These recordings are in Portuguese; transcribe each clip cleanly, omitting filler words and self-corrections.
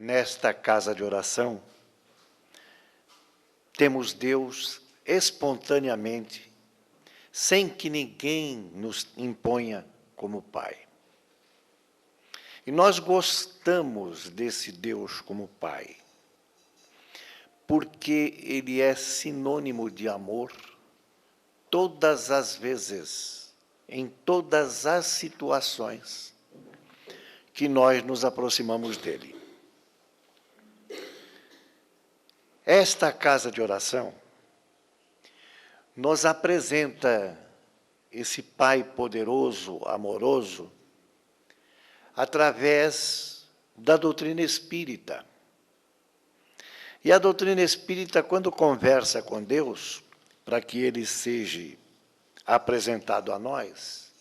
nesta casa de oração, temos Deus espontaneamente, sem que ninguém nos imponha como Pai. E nós gostamos desse Deus como Pai, porque Ele é sinônimo de amor todas as vezes, em todas as situações que nós nos aproximamos dEle. Esta casa de oração nos apresenta esse Pai poderoso, amoroso, através da doutrina espírita. E a doutrina espírita, quando conversa com Deus, para que Ele seja apresentado a nós,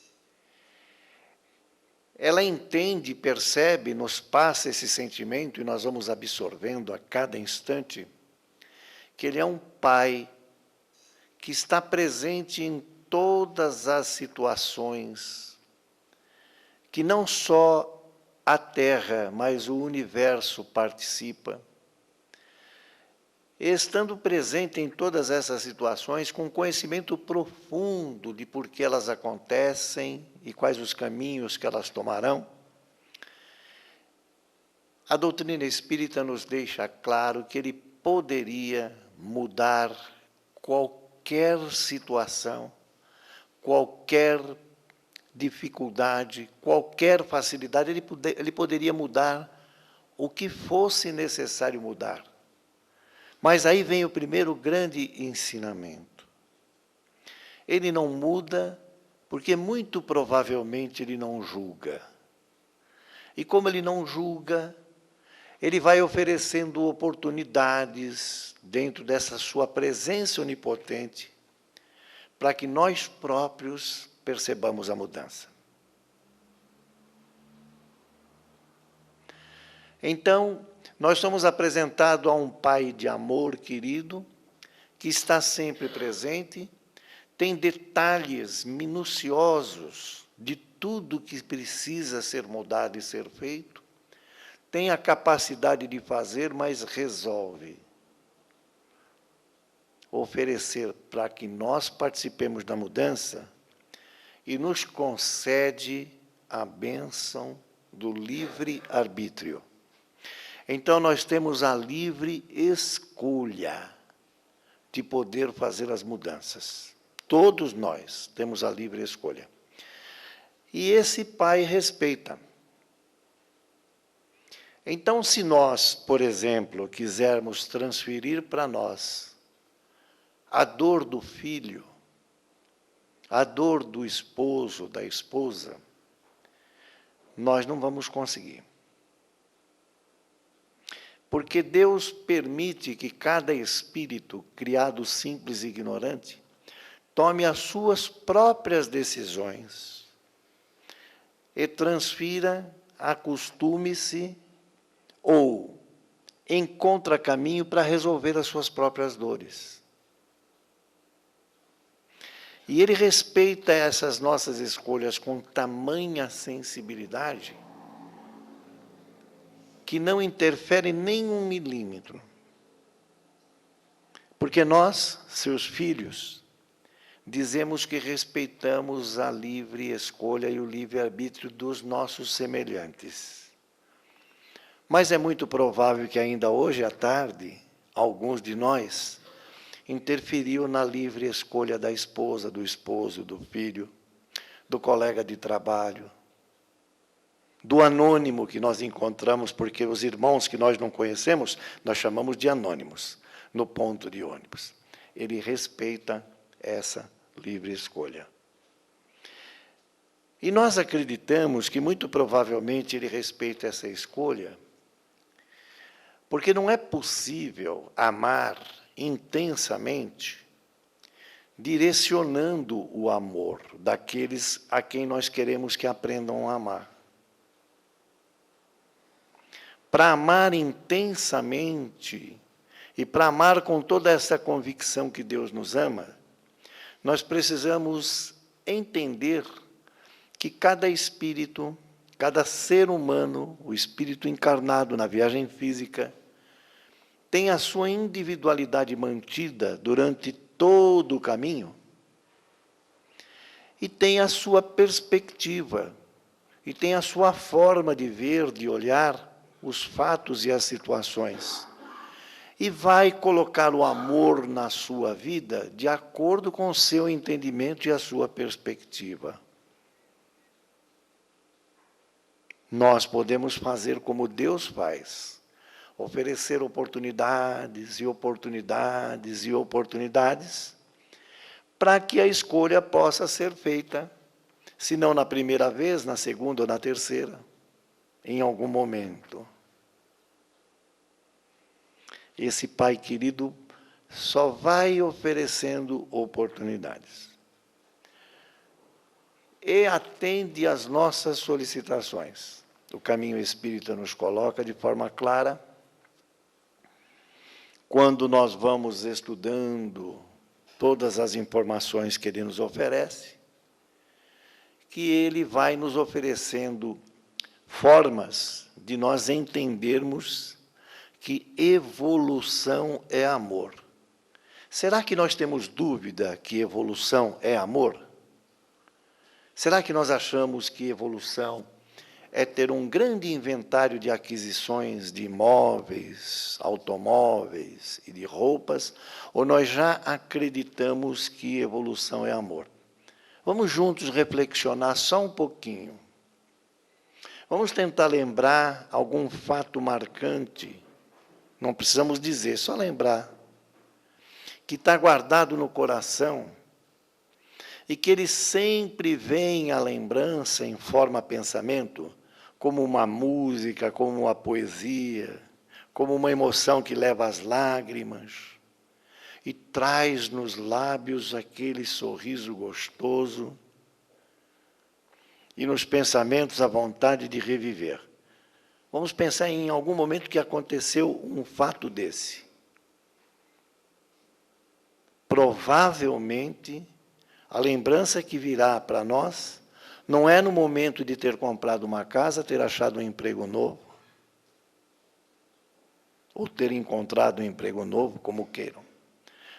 ela entende, percebe, nos passa esse sentimento, e nós vamos absorvendo a cada instante, que Ele é um Pai que está presente em todas as situações, que não só a Terra, mas o universo participa, estando presente em todas essas situações, com conhecimento profundo de por que elas acontecem e quais os caminhos que elas tomarão. A doutrina espírita nos deixa claro que Ele poderia mudar qualquer situação, qualquer dificuldade, qualquer facilidade, ele poderia mudar o que fosse necessário mudar. Mas aí vem o primeiro grande ensinamento. Ele não muda porque muito provavelmente Ele não julga. E como Ele não julga, Ele vai oferecendo oportunidades dentro dessa sua presença onipotente para que nós próprios percebamos a mudança. Então, nós somos apresentados a um Pai de amor querido, que está sempre presente, tem detalhes minuciosos de tudo que precisa ser mudado e ser feito, tem a capacidade de fazer, mas resolve oferecer para que nós participemos da mudança e nos concede a bênção do livre-arbítrio. Então, nós temos a livre escolha de poder fazer as mudanças. Todos nós temos a livre escolha. E esse Pai respeita. Então, se nós, por exemplo, quisermos transferir para nós a dor do filho, a dor do esposo, da esposa, nós não vamos conseguir. Porque Deus permite que cada espírito, criado simples e ignorante, tome as suas próprias decisões e transfira, acostume-se ou encontra caminho para resolver as suas próprias dores. E Ele respeita essas nossas escolhas com tamanha sensibilidade que não interfere nem 1 milímetro. Porque nós, seus filhos, dizemos que respeitamos a livre escolha e o livre-arbítrio dos nossos semelhantes. Mas é muito provável que ainda hoje à tarde, alguns de nós interferiu na livre escolha da esposa, do esposo, do filho, do colega de trabalho, do anônimo que nós encontramos, porque os irmãos que nós não conhecemos, nós chamamos de anônimos, no ponto de ônibus. Ele respeita essa livre escolha. E nós acreditamos que muito provavelmente Ele respeita essa escolha, porque não é possível amar intensamente, direcionando o amor daqueles a quem nós queremos que aprendam a amar. Para amar intensamente e para amar com toda essa convicção que Deus nos ama, nós precisamos entender que cada espírito, Cada ser humano, o espírito encarnado na viagem física, tem a sua individualidade mantida durante todo o caminho e tem a sua perspectiva, e tem a sua forma de ver, de olhar os fatos e as situações. E vai colocar o amor na sua vida de acordo com o seu entendimento e a sua perspectiva. Nós podemos fazer como Deus faz, oferecer oportunidades e oportunidades e oportunidades, para que a escolha possa ser feita, se não na primeira vez, na segunda ou na terceira, em algum momento. Esse Pai querido só vai oferecendo oportunidades. E atende às nossas solicitações. O caminho espírita nos coloca de forma clara, quando nós vamos estudando todas as informações que ele nos oferece, que ele vai nos oferecendo formas de nós entendermos que evolução é amor. Será que nós temos dúvida que evolução é amor? Será que nós achamos que evolução é ter um grande inventário de aquisições de imóveis, automóveis e de roupas, ou nós já acreditamos que evolução é amor? Vamos juntos reflexionar só um pouquinho. Vamos tentar lembrar algum fato marcante, não precisamos dizer, só lembrar, que está guardado no coração, e que ele sempre vem à lembrança em forma pensamento, como uma música, como uma poesia, como uma emoção que leva às lágrimas, e traz nos lábios aquele sorriso gostoso, e nos pensamentos a vontade de reviver. Vamos pensar em algum momento que aconteceu um fato desse. Provavelmente, a lembrança que virá para nós não é no momento de ter comprado uma casa, ter achado um emprego novo, ou ter encontrado um emprego novo, como queiram.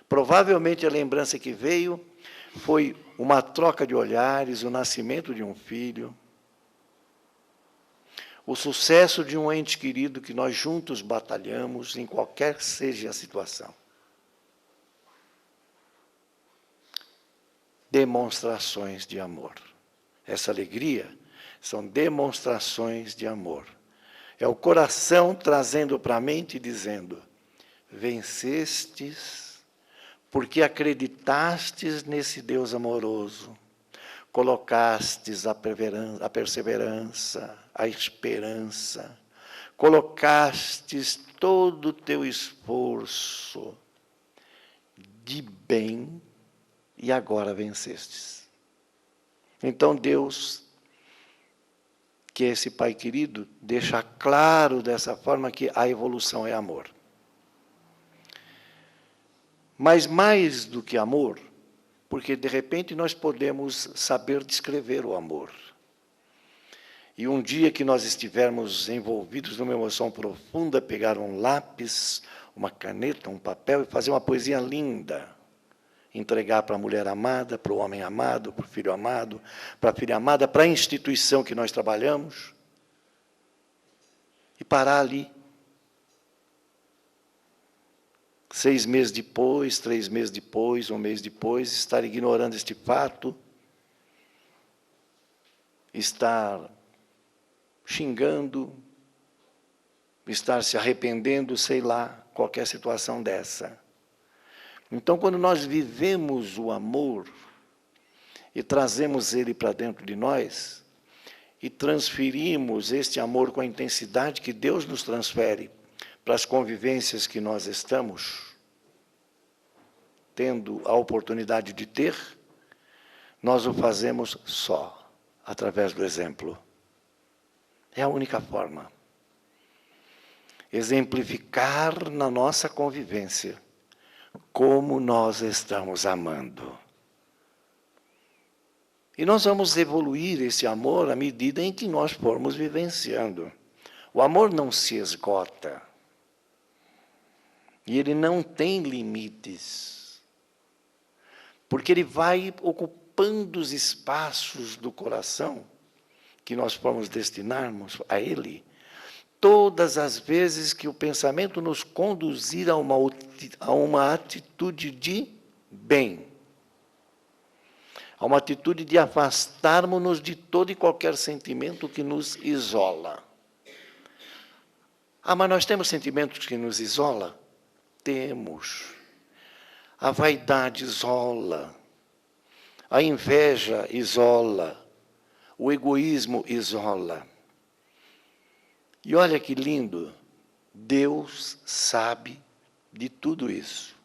Provavelmente a lembrança que veio foi uma troca de olhares, o nascimento de um filho, o sucesso de um ente querido que nós juntos batalhamos, em qualquer seja a situação. Demonstrações de amor. Essa alegria são demonstrações de amor. É o coração trazendo para a mente e dizendo: vencestes, porque acreditastes nesse Deus amoroso, colocastes a perseverança, a esperança, colocastes todo o teu esforço de bem, e agora vencestes. Então Deus, que é esse Pai querido, deixa claro dessa forma que a evolução é amor. Mas mais do que amor, porque de repente nós podemos saber descrever o amor. E um dia que nós estivermos envolvidos numa emoção profunda, pegar um lápis, uma caneta, um papel e fazer uma poesia linda, entregar para a mulher amada, para o homem amado, para o filho amado, para a filha amada, para a instituição que nós trabalhamos, e parar ali. 6 meses depois, 3 meses depois, 1 mês depois, estar ignorando este fato, estar xingando, estar se arrependendo, sei lá, qualquer situação dessa. Então, quando nós vivemos o amor e trazemos ele para dentro de nós, e transferimos este amor com a intensidade que Deus nos transfere para as convivências que nós estamos tendo a oportunidade de ter, nós o fazemos só, através do exemplo. É a única forma. Exemplificar na nossa convivência como nós estamos amando. E nós vamos evoluir esse amor à medida em que nós formos vivenciando. O amor não se esgota. E ele não tem limites. Porque ele vai ocupando os espaços do coração que nós formos destinarmos a ele, todas as vezes que o pensamento nos conduzir a uma atitude de bem, a uma atitude de afastarmos-nos de todo e qualquer sentimento que nos isola. Ah, mas nós temos sentimentos que nos isolam? Temos. A vaidade isola, a inveja isola, o egoísmo isola. E olha que lindo, Deus sabe de tudo isso.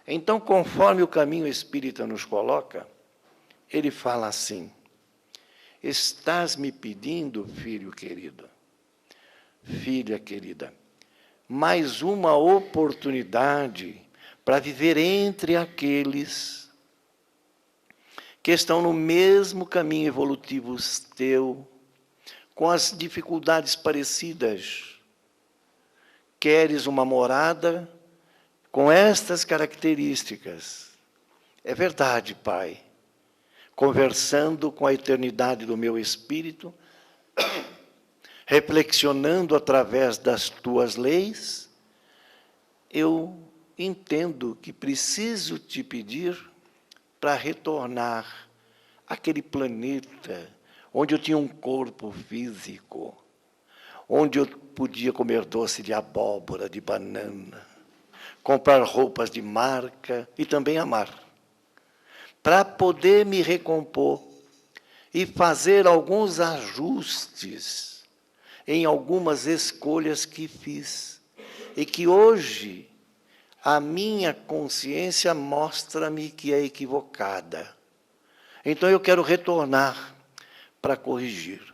Então, conforme o caminho espírita nos coloca, ele fala assim: estás me pedindo, filho querido, filha querida, mais uma oportunidade para viver entre aqueles que estão no mesmo caminho evolutivo teu, com as dificuldades parecidas. Queres uma morada com estas características? É verdade, Pai. Conversando com a eternidade do meu espírito, reflexionando através das tuas leis, eu entendo que preciso te pedir para retornar àquele planeta onde eu tinha um corpo físico, onde eu podia comer doce de abóbora, de banana, comprar roupas de marca e também amar, para poder me recompor e fazer alguns ajustes em algumas escolhas que fiz e que hoje a minha consciência mostra-me que é equivocada. Então eu quero retornar para corrigir.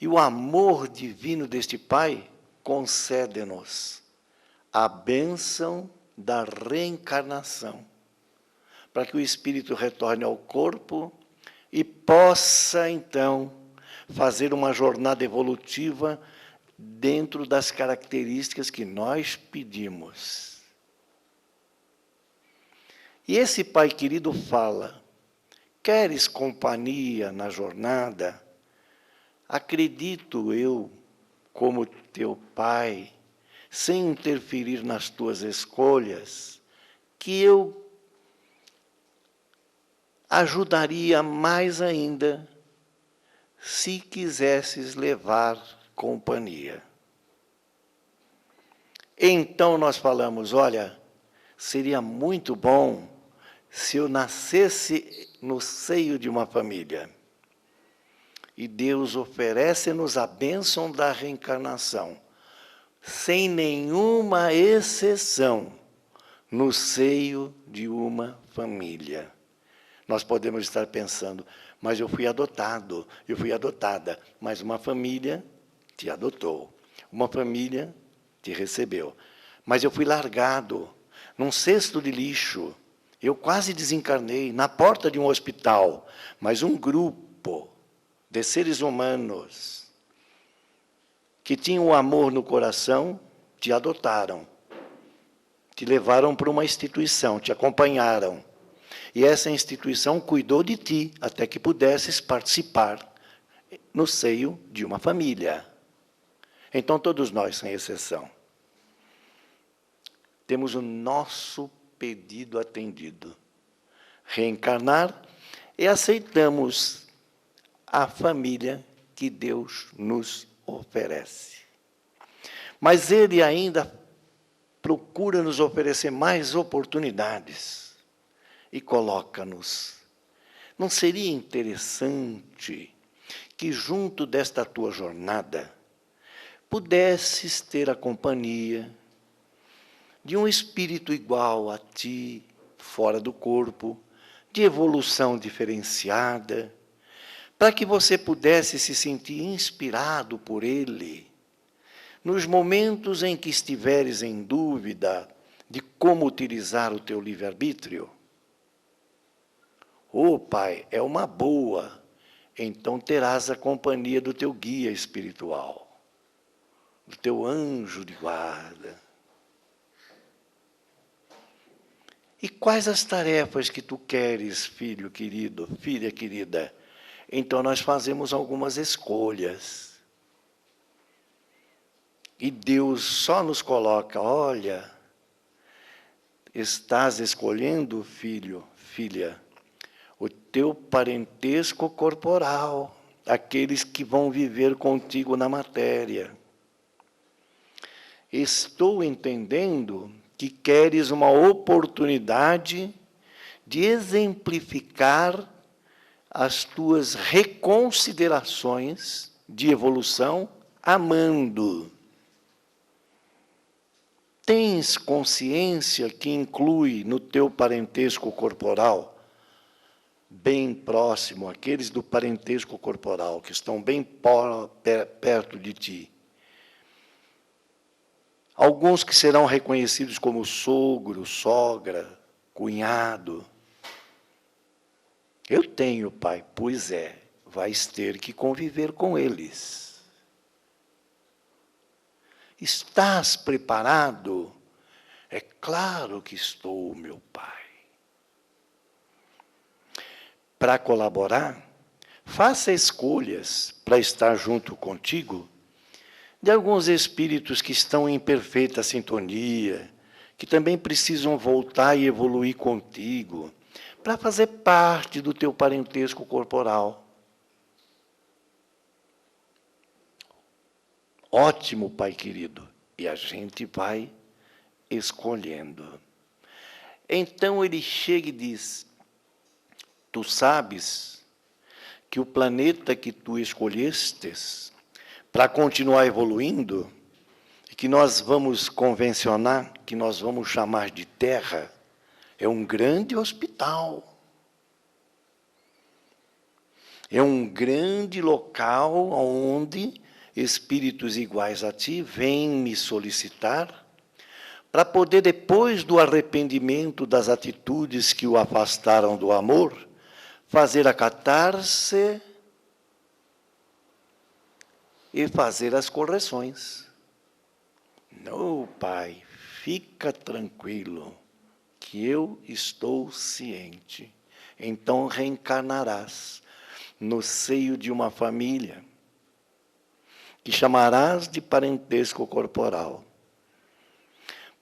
E o amor divino deste Pai concede-nos a bênção da reencarnação, para que o espírito retorne ao corpo e possa, então, fazer uma jornada evolutiva dentro das características que nós pedimos. E esse Pai querido fala: queres companhia na jornada? Acredito eu, como teu Pai, sem interferir nas tuas escolhas, que eu ajudaria mais ainda se quisesses levar companhia. Então nós falamos: olha, seria muito bom se eu nascesse no seio de uma família. E Deus oferece-nos a bênção da reencarnação, sem nenhuma exceção, no seio de uma família. Nós podemos estar pensando: mas eu fui adotado, eu fui adotada, mas uma família te adotou, uma família te recebeu. Mas eu fui largado num cesto de lixo, eu quase desencarnei na porta de um hospital, mas um grupo de seres humanos que tinham o amor no coração te adotaram, te levaram para uma instituição, te acompanharam. E essa instituição cuidou de ti até que pudesses participar no seio de uma família. Então, todos nós, sem exceção, temos o nosso pedido atendido. Reencarnar e aceitamos a família que Deus nos oferece. Mas Ele ainda procura nos oferecer mais oportunidades e coloca-nos. Não seria interessante que, junto desta tua jornada, pudesses ter a companhia de um espírito igual a ti, fora do corpo, de evolução diferenciada, para que você pudesse se sentir inspirado por ele, nos momentos em que estiveres em dúvida de como utilizar o teu livre-arbítrio? Ô Pai, é uma boa, então terás a companhia do teu guia espiritual, do teu anjo de guarda. E quais as tarefas que tu queres, filho querido, filha querida? Então nós fazemos algumas escolhas. E Deus só nos coloca, olha, estás escolhendo, filho, filha, o teu parentesco corporal, aqueles que vão viver contigo na matéria. Estou entendendo que queres uma oportunidade de exemplificar as tuas reconsiderações de evolução amando. Tens consciência que inclui no teu parentesco corporal, bem próximo, aqueles do parentesco corporal, que estão bem perto de ti. Alguns que serão reconhecidos como sogro, sogra, cunhado. Eu tenho, pai, pois é, vais ter que conviver com eles. Estás preparado? É claro que estou, meu pai. Para colaborar, faça escolhas para estar junto contigo de alguns espíritos que estão em perfeita sintonia, que também precisam voltar e evoluir contigo, para fazer parte do teu parentesco corporal. Ótimo, pai querido. E a gente vai escolhendo. Então ele chega e diz, tu sabes que o planeta que tu escolhestes para continuar evoluindo, e que nós vamos convencionar, que nós vamos chamar de Terra, é um grande hospital. É um grande local onde espíritos iguais a ti vêm me solicitar para poder, depois do arrependimento das atitudes que o afastaram do amor, fazer a catarse e fazer as correções. Não, pai, fica tranquilo, que eu estou ciente. Então reencarnarás no seio de uma família, que chamarás de parentesco corporal,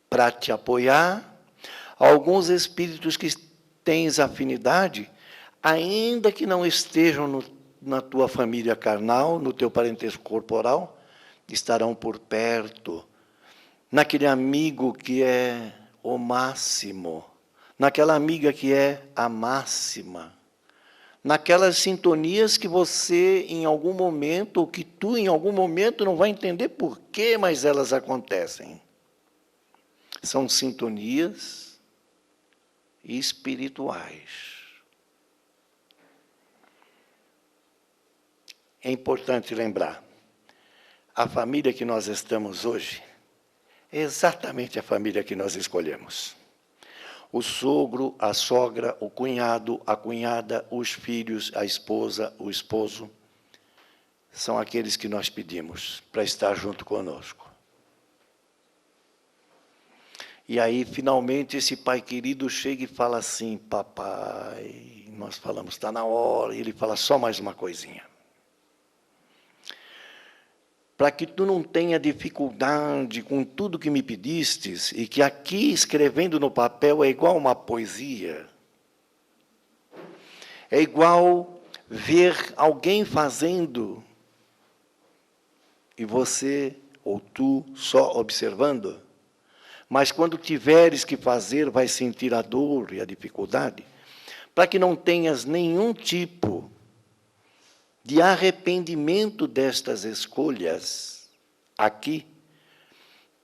para te apoiar. Alguns espíritos que tens afinidade, ainda que não estejam na tua família carnal, no teu parentesco corporal, estarão por perto, naquele amigo que é o máximo, naquela amiga que é a máxima, naquelas sintonias que você, em algum momento, ou que tu, em algum momento, não vai entender por quê, mas elas acontecem. São sintonias espirituais. É importante lembrar, a família que nós estamos hoje é exatamente a família que nós escolhemos. O sogro, a sogra, o cunhado, a cunhada, os filhos, a esposa, o esposo, são aqueles que nós pedimos para estar junto conosco. E aí, finalmente, esse pai querido chega e fala assim, papai, nós falamos, está na hora, e ele fala só mais uma coisinha. Para que tu não tenha dificuldade com tudo que me pedistes, e que aqui, escrevendo no papel, é igual uma poesia. É igual ver alguém fazendo, e você, ou tu, só observando. Mas quando tiveres que fazer, vai sentir a dor e a dificuldade, para que não tenhas nenhum tipo de arrependimento destas escolhas, aqui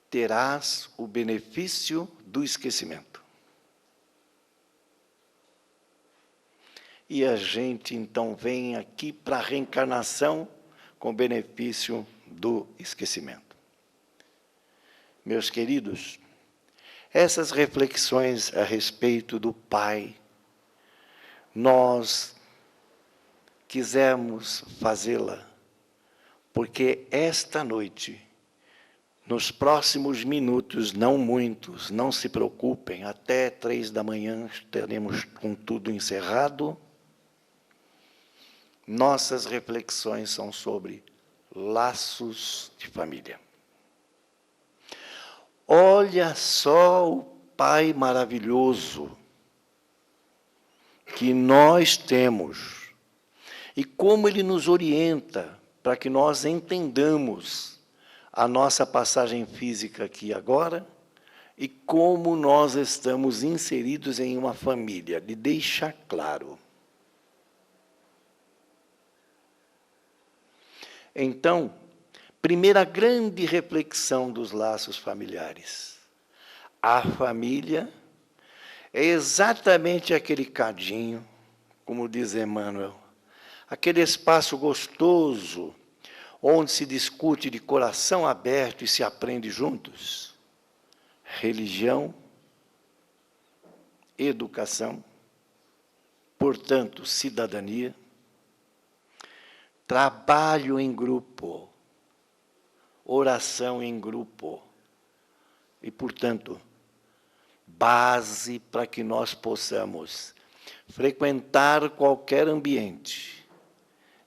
terás o benefício do esquecimento. E a gente, então, vem aqui para a reencarnação com o benefício do esquecimento. Meus queridos, essas reflexões a respeito do Pai nós quisermos fazê-la, porque esta noite, nos próximos minutos, não muitos, não se preocupem, até 3 da manhã teremos com tudo encerrado. Nossas reflexões são sobre laços de família. Olha só o Pai maravilhoso que nós temos e como Ele nos orienta para que nós entendamos a nossa passagem física aqui agora e como nós estamos inseridos em uma família, de deixar claro. Então, primeira grande reflexão dos laços familiares. A família é exatamente aquele cadinho, como diz Emmanuel, aquele espaço gostoso, onde se discute de coração aberto e se aprende juntos. Religião, educação, portanto, cidadania, trabalho em grupo, oração em grupo e, portanto, base para que nós possamos frequentar qualquer ambiente,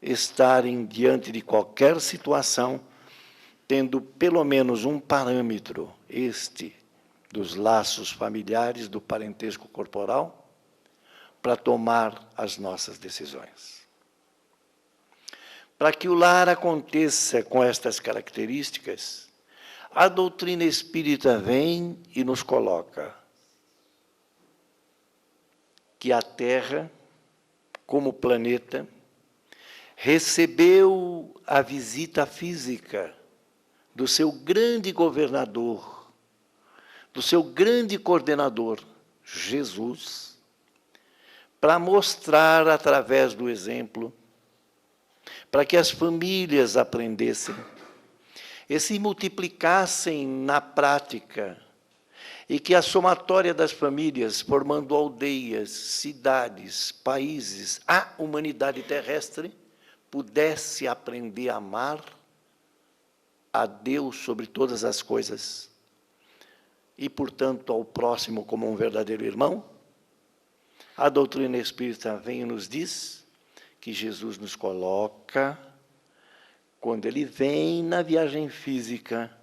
estar diante de qualquer situação, tendo pelo menos um parâmetro, este dos laços familiares, do parentesco corporal, para tomar as nossas decisões. Para que o lar aconteça com estas características, a doutrina espírita vem e nos coloca que a Terra, como planeta, recebeu a visita física do seu grande governador, do seu grande coordenador, Jesus, para mostrar através do exemplo, para que as famílias aprendessem e se multiplicassem na prática, e que a somatória das famílias, formando aldeias, cidades, países, a humanidade terrestre, pudesse aprender a amar a Deus sobre todas as coisas e, portanto, ao próximo como um verdadeiro irmão. A doutrina espírita vem e nos diz que Jesus nos coloca, quando Ele vem na viagem física,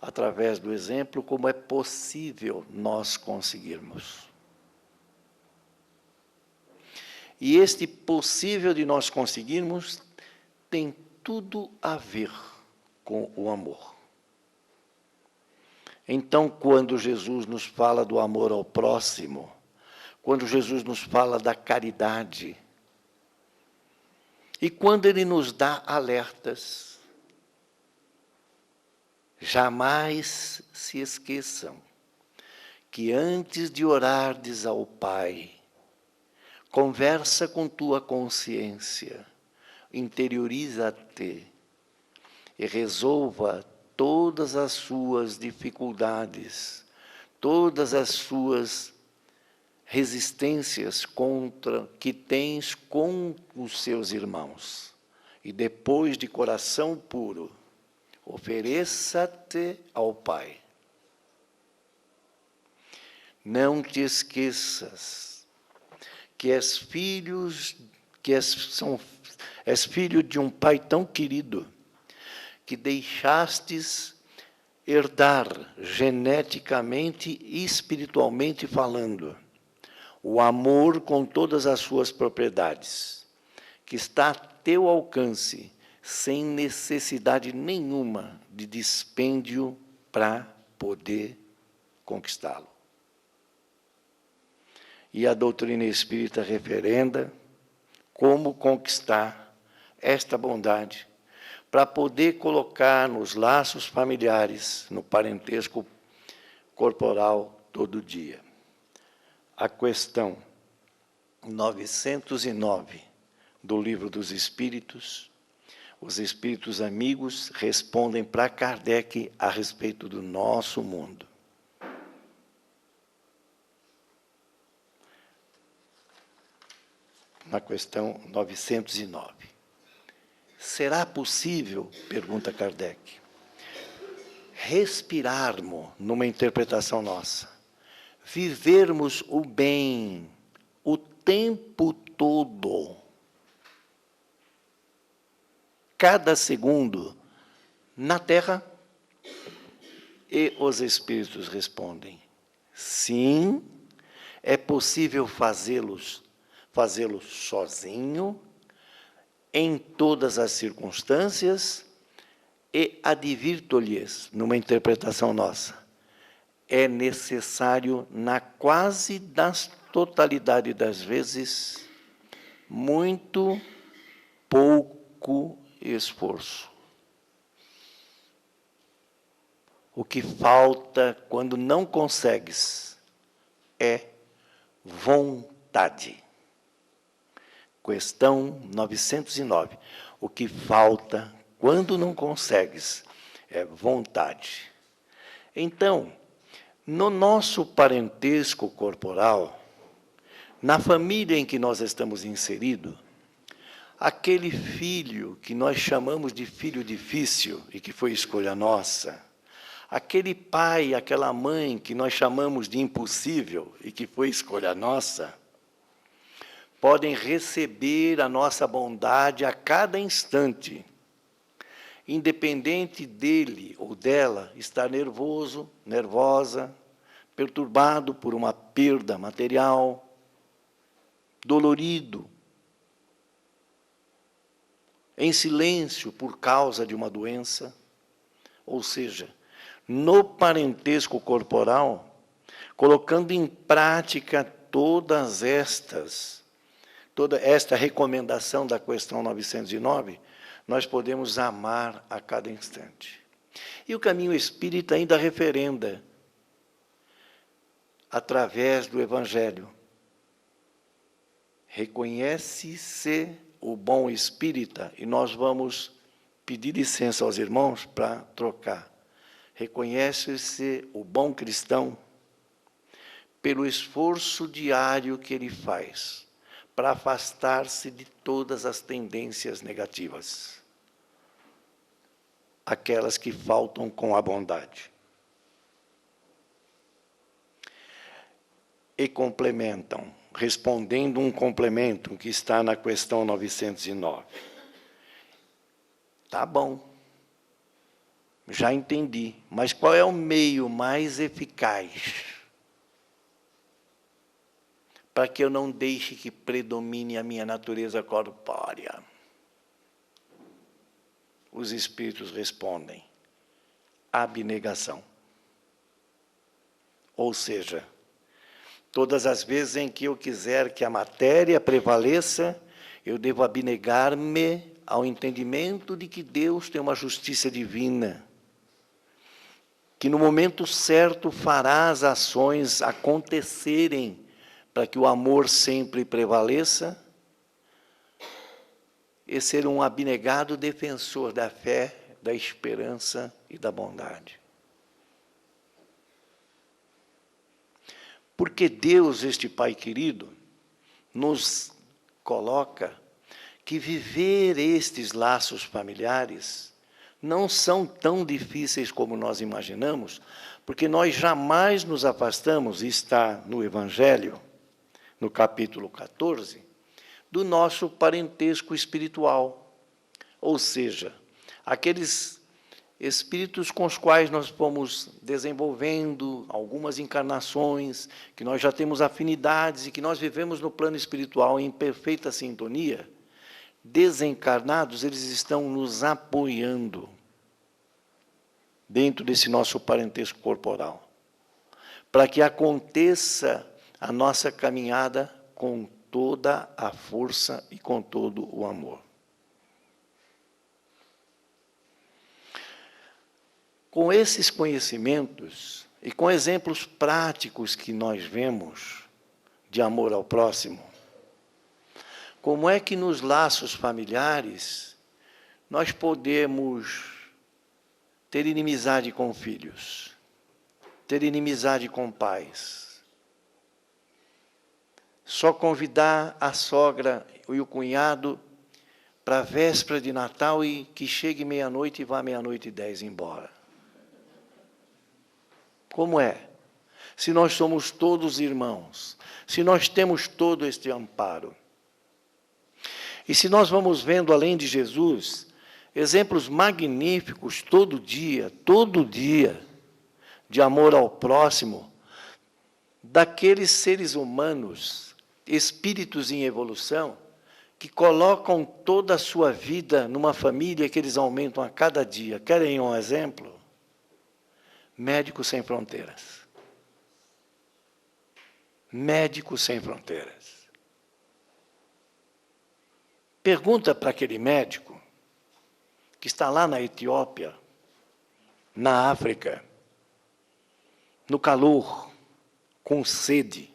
através do exemplo, como é possível nós conseguirmos. E este possível de nós conseguirmos tem tudo a ver com o amor. Então, quando Jesus nos fala do amor ao próximo, quando Jesus nos fala da caridade, e quando Ele nos dá alertas, jamais se esqueçam que antes de orardes ao Pai, conversa com tua consciência, interioriza-te e resolva todas as suas dificuldades, todas as suas resistências que tens com os seus irmãos. E depois, de coração puro, ofereça-te ao Pai. Não te esqueças que és filho de um Pai tão querido, que deixastes herdar geneticamente e espiritualmente falando o amor com todas as suas propriedades, que está a teu alcance, sem necessidade nenhuma de dispêndio para poder conquistá-lo. E a doutrina espírita referenda como conquistar esta bondade para poder colocar nos laços familiares, no parentesco corporal, todo dia. A questão 909 do Livro dos Espíritos, os Espíritos amigos respondem para Kardec a respeito do nosso mundo. na questão 909. Será possível, pergunta Kardec, respirarmos numa interpretação nossa, vivermos o bem o tempo todo, cada segundo, na Terra? E os espíritos respondem, sim, é possível fazê-lo sozinho, em todas as circunstâncias, e advirto-lhes, numa interpretação nossa, é necessário, na quase das totalidade das vezes, muito pouco esforço. O que falta quando não consegues é vontade. Questão 909. O que falta quando não consegues é vontade. Então, no nosso parentesco corporal, na família em que nós estamos inseridos, aquele filho que nós chamamos de filho difícil e que foi escolha nossa, aquele pai, aquela mãe que nós chamamos de impossível e que foi escolha nossa, podem receber a nossa bondade a cada instante, independente dele ou dela estar nervoso, nervosa, perturbado por uma perda material, dolorido, em silêncio por causa de uma doença. Ou seja, no parentesco corporal, colocando em prática toda esta recomendação da questão 909, nós podemos amar a cada instante. E o caminho espírita ainda referenda, através do Evangelho. Reconhece-se o bom espírita, e nós vamos pedir licença aos irmãos para trocar. Reconhece-se o bom cristão pelo esforço diário que ele faz para afastar-se de todas as tendências negativas, aquelas que faltam com a bondade. E complementam, respondendo um complemento que está na questão 909. Tá bom, já entendi, mas qual é o meio mais eficaz para que eu não deixe que predomine a minha natureza corpórea? Os espíritos respondem, abnegação. Ou seja, todas as vezes em que eu quiser que a matéria prevaleça, eu devo abnegar-me ao entendimento de que Deus tem uma justiça divina, que no momento certo fará as ações acontecerem para que o amor sempre prevaleça, e ser um abnegado defensor da fé, da esperança e da bondade. Porque Deus, este Pai querido, nos coloca que viver estes laços familiares não são tão difíceis como nós imaginamos, porque nós jamais nos afastamos, e está no Evangelho, no capítulo 14, do nosso parentesco espiritual. Ou seja, aqueles espíritos com os quais nós fomos desenvolvendo algumas encarnações, que nós já temos afinidades e que nós vivemos no plano espiritual em perfeita sintonia, desencarnados, eles estão nos apoiando dentro desse nosso parentesco corporal, para que aconteça a nossa caminhada com toda a força e com todo o amor. Com esses conhecimentos e com exemplos práticos que nós vemos de amor ao próximo, como é que nos laços familiares nós podemos ter inimizade com filhos, ter inimizade com pais, só convidar a sogra e o cunhado para a véspera de Natal e que chegue meia-noite e vá meia-noite e 10 embora. Como é? Se nós somos todos irmãos, se nós temos todo este amparo. E se nós vamos vendo, além de Jesus, exemplos magníficos todo dia, de amor ao próximo, daqueles seres humanos, espíritos em evolução, que colocam toda a sua vida numa família que eles aumentam a cada dia. Querem um exemplo? Médicos Sem Fronteiras. Médicos Sem Fronteiras. Pergunta para aquele médico que está lá na Etiópia, na África, no calor, com sede,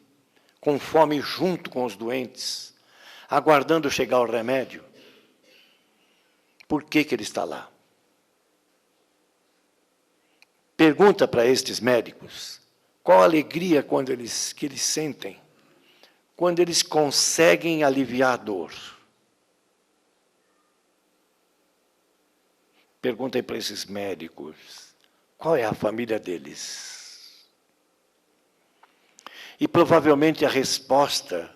com fome junto com os doentes, aguardando chegar o remédio. Por que ele está lá? Pergunta para estes médicos qual a alegria que eles sentem quando eles conseguem aliviar a dor. Perguntem para esses médicos qual é a família deles. E provavelmente a resposta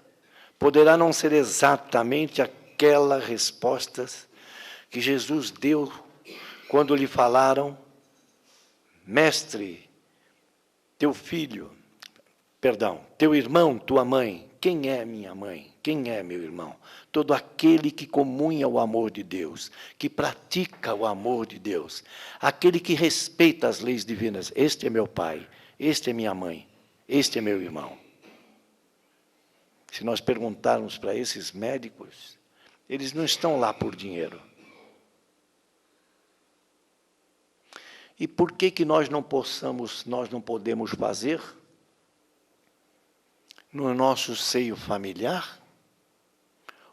poderá não ser exatamente aquela resposta que Jesus deu quando lhe falaram: mestre, teu irmão, tua mãe, quem é minha mãe? Quem é meu irmão? Todo aquele que comunha o amor de Deus, que pratica o amor de Deus, aquele que respeita as leis divinas. Este é meu pai, este é minha mãe, este é meu irmão. Se nós perguntarmos para esses médicos, eles não estão lá por dinheiro. E por que nós não podemos fazer no nosso seio familiar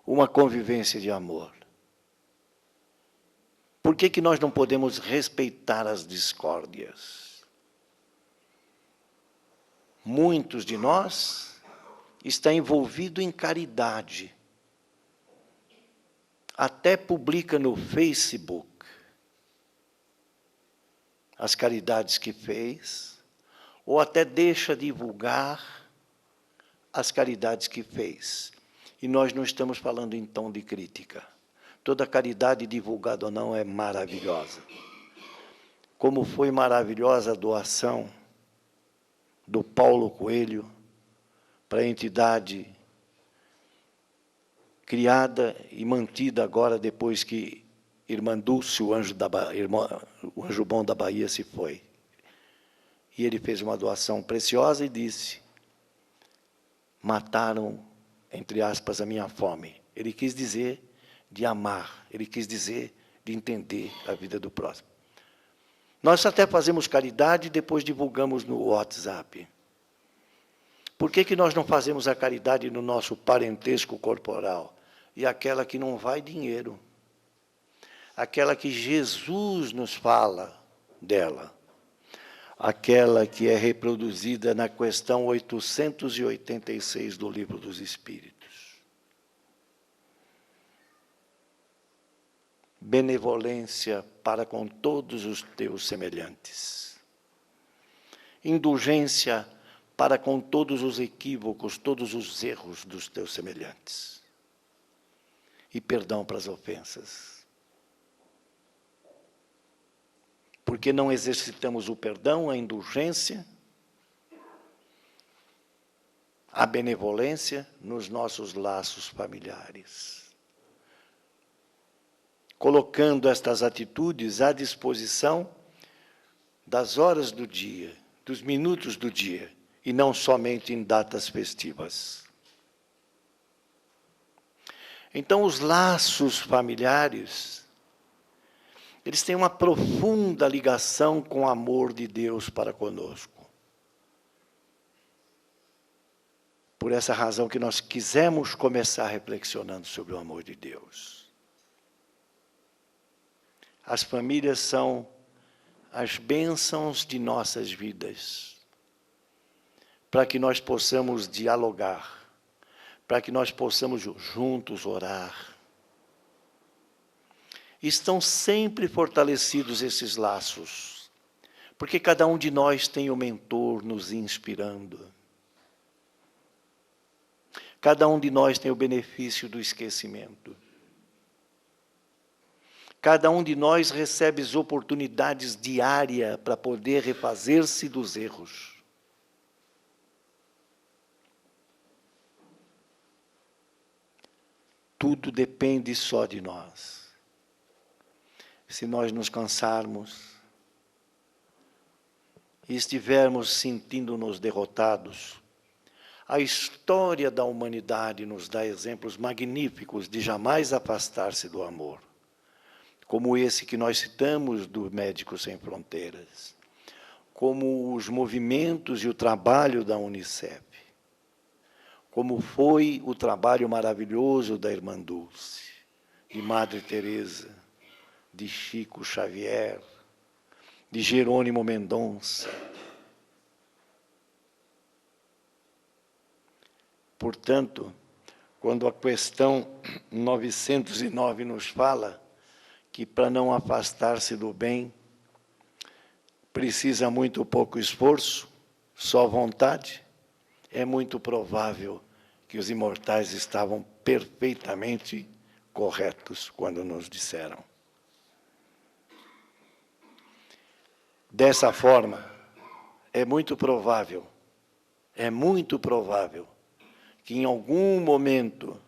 uma convivência de amor? Por que nós não podemos respeitar as discórdias? Muitos de nós estão envolvidos em caridade. Até publica no Facebook as caridades que fez, ou até deixa divulgar as caridades que fez. E nós não estamos falando em tom de crítica. Toda caridade divulgada ou não é maravilhosa. Como foi maravilhosa a doação do Paulo Coelho para a entidade criada e mantida agora depois que Irmã Dulce, o anjo bom da Bahia, se foi. E ele fez uma doação preciosa e disse: mataram, entre aspas, a minha fome. Ele quis dizer de amar, ele quis dizer de entender a vida do próximo. Nós até fazemos caridade e depois divulgamos no WhatsApp. Por que nós não fazemos a caridade no nosso parentesco corporal? E aquela que não vai dinheiro. Aquela que Jesus nos fala dela, aquela que é reproduzida na questão 886 do Livro dos Espíritos. Benevolência para com todos os teus semelhantes. Indulgência para com todos os equívocos, todos os erros dos teus semelhantes. E perdão para as ofensas. Porque não exercitamos o perdão, a indulgência, a benevolência nos nossos laços familiares. Colocando estas atitudes à disposição das horas do dia, dos minutos do dia, e não somente em datas festivas. Então, os laços familiares, eles têm uma profunda ligação com o amor de Deus para conosco. Por essa razão que nós quisemos começar reflexionando sobre o amor de Deus. As famílias são as bênçãos de nossas vidas, para que nós possamos dialogar, para que nós possamos juntos orar. Estão sempre fortalecidos esses laços, porque cada um de nós tem o mentor nos inspirando. Cada um de nós tem o benefício do esquecimento. Cada um de nós recebe as oportunidades diárias para poder refazer-se dos erros. Tudo depende só de nós. Se nós nos cansarmos e estivermos sentindo-nos derrotados, a história da humanidade nos dá exemplos magníficos de jamais afastar-se do amor, como esse que nós citamos do Médicos Sem Fronteiras, como os movimentos e o trabalho da Unicef, como foi o trabalho maravilhoso da Irmã Dulce, de Madre Teresa, de Chico Xavier, de Jerônimo Mendonça. Portanto, quando a questão 909 nos fala que para não afastar-se do bem, precisa muito pouco esforço, só vontade, é muito provável que os imortais estavam perfeitamente corretos quando nos disseram. Dessa forma, é muito provável que em algum momento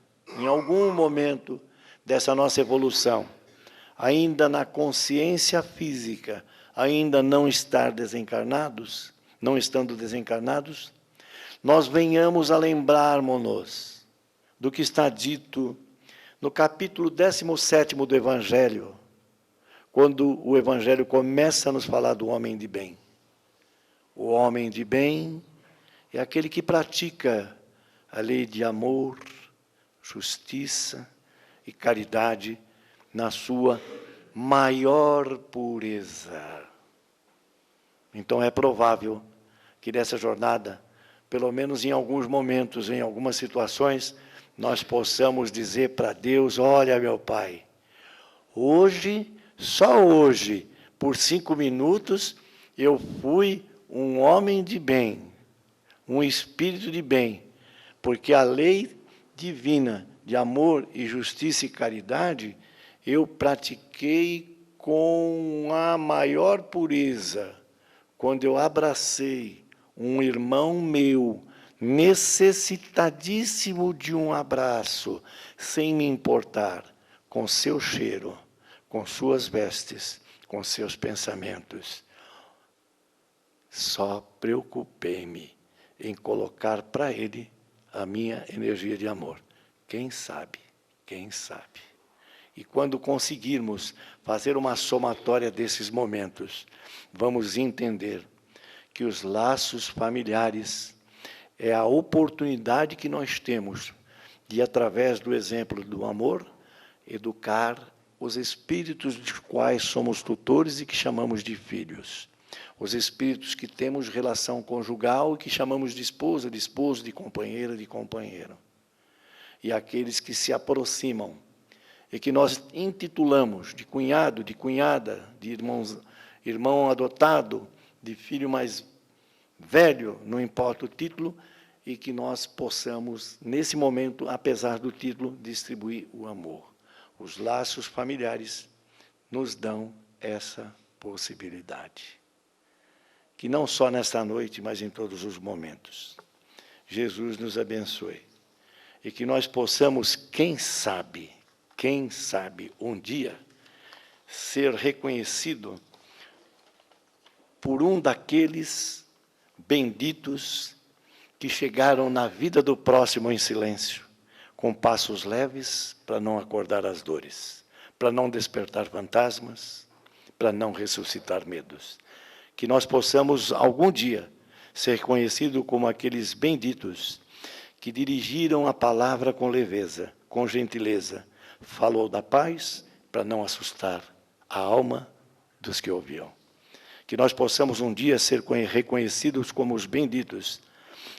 dessa nossa evolução, ainda na consciência física, ainda não estando desencarnados, nós venhamos a lembrarmos-nos do que está dito no capítulo 17º do Evangelho, quando o Evangelho começa a nos falar do homem de bem. O homem de bem é aquele que pratica a lei de amor, justiça e caridade na sua maior pureza. Então é provável que nessa jornada, pelo menos em alguns momentos, em algumas situações, nós possamos dizer para Deus: olha, meu Pai, hoje, só hoje, por 5 minutos, eu fui um homem de bem, um espírito de bem, porque a lei divina de amor e justiça e caridade eu pratiquei com a maior pureza, quando eu abracei um irmão meu, necessitadíssimo de um abraço, sem me importar com seu cheiro, com suas vestes, com seus pensamentos. Só preocupei-me em colocar para ele a minha energia de amor. Quem sabe? Quem sabe? E quando conseguirmos fazer uma somatória desses momentos, vamos entender que os laços familiares é a oportunidade que nós temos de, através do exemplo do amor, educar os espíritos dos quais somos tutores e que chamamos de filhos. Os espíritos que temos relação conjugal e que chamamos de esposa, de esposo, de companheira, de companheiro. E aqueles que se aproximam e que nós intitulamos de cunhado, de cunhada, de irmão adotado, de filho mais velho, não importa o título, e que nós possamos, nesse momento, apesar do título, distribuir o amor. Os laços familiares nos dão essa possibilidade. Que não só nesta noite, mas em todos os momentos, Jesus nos abençoe. E que nós possamos, quem sabe, um dia, ser reconhecido por um daqueles benditos que chegaram na vida do próximo em silêncio, com passos leves para não acordar as dores, para não despertar fantasmas, para não ressuscitar medos. Que nós possamos, algum dia, ser conhecidos como aqueles benditos que dirigiram a palavra com leveza, com gentileza, falou da paz para não assustar a alma dos que ouviam. Que nós possamos um dia ser reconhecidos como os benditos,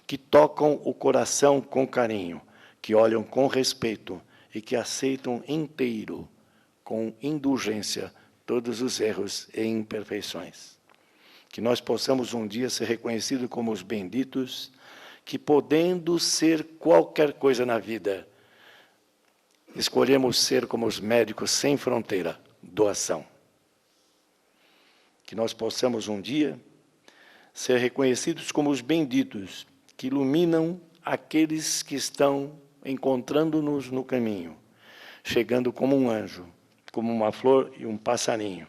que tocam o coração com carinho, que olham com respeito e que aceitam inteiro, com indulgência, todos os erros e imperfeições. Que nós possamos um dia ser reconhecidos como os benditos, que podendo ser qualquer coisa na vida, escolhemos ser como os médicos sem fronteira, doação. Que nós possamos um dia ser reconhecidos como os benditos, que iluminam aqueles que estão encontrando-nos no caminho, chegando como um anjo, como uma flor e um passarinho,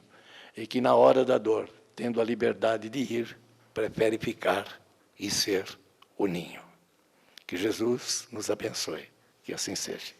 e que na hora da dor, tendo a liberdade de ir, prefere ficar e ser o ninho. Que Jesus nos abençoe, que assim seja.